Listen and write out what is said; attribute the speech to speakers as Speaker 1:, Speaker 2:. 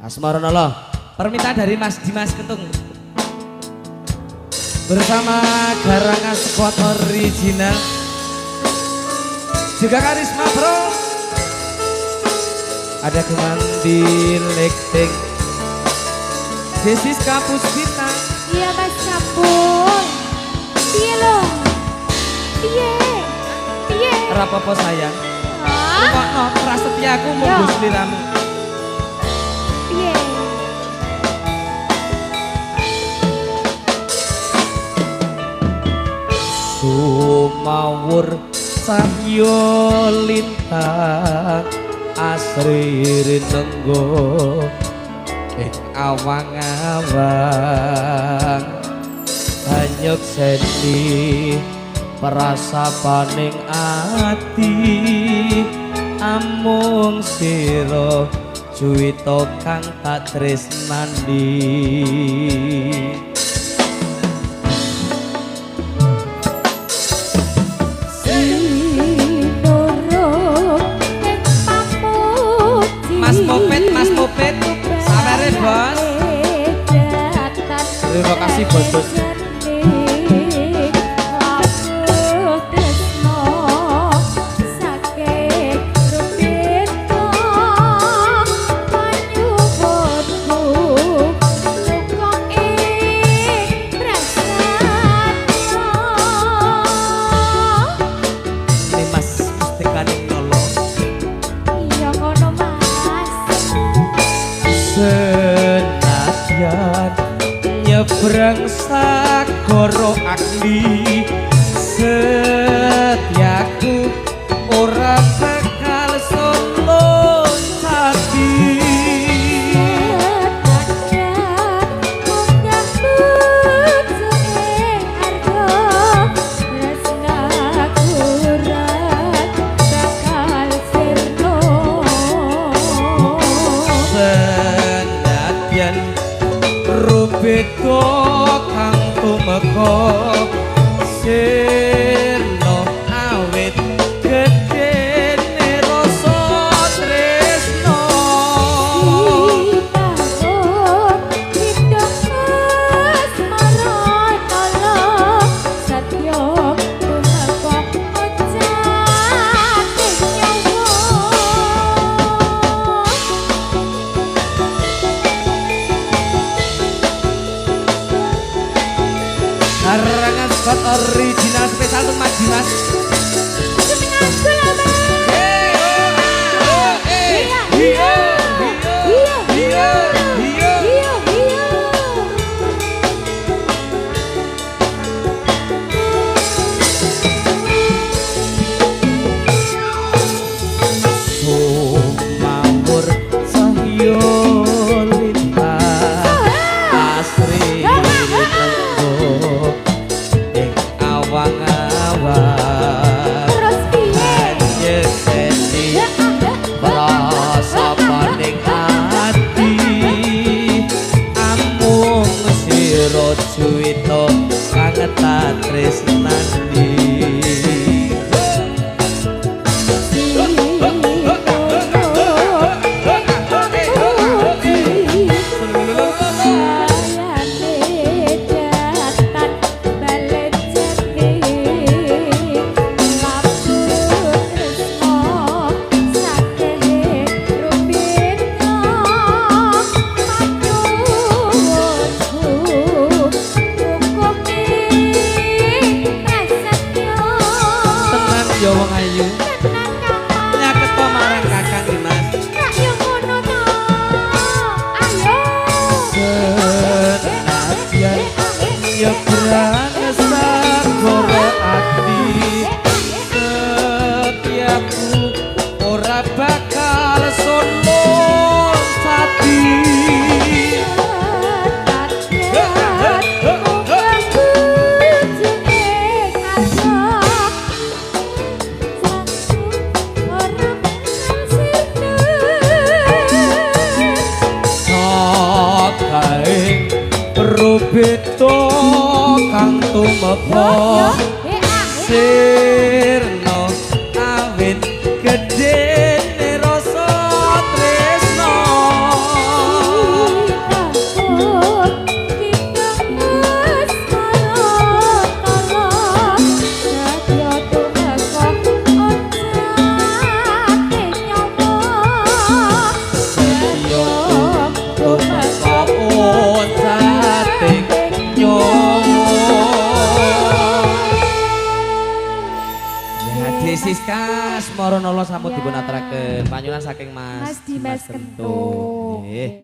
Speaker 1: Asmaranallah. Permintaan dari Mas Dimas Kentung bersama Garangan Squad Original juga Karisma Bro, ada Kemandi Lekting Desis Kapus Vita.
Speaker 2: Iya Mas Kapung. Piye lo? Piye?
Speaker 1: Rapopo sayang.
Speaker 2: Hah?
Speaker 1: Kok no prasetyaku
Speaker 2: Yo.
Speaker 1: munggu sliramu.
Speaker 2: Piye?
Speaker 1: Sumawur cahya lintang asri nenggo ing awang-awang hanyuk seni prasapaning ati amung sira juwita kang tak tresnani. Mas Mopet, sabare bos. Terima kasih bos. Ini mas mustikane nyolong.
Speaker 2: Iya ngono Mas.
Speaker 1: Senadyan nyebrang sagara akli setiaku ora bakal solo hati. Senadyan rubeda kang tumeka sirna awit gedene rasa tresno. Garangan Squad Original spesial untuk Mas Dimas. Sumawur cahya lintang asri nenggo ing awang-awang nyeseni prasapaning ati amung sira juwita kang tak tresnani. Ya wong ayu nyaket to marang Kakang Dimas. Senadyan nyebrang sagara ati setiaku ora bakal solo hati. Rubeda kang tumeka sirna awit gedene rasa tresno. Rizka Smoronono sampun
Speaker 2: Ya.
Speaker 1: dipun aturaken. Panyuwun saking Mas
Speaker 2: Mas Dimas Kentung.
Speaker 1: Nggih.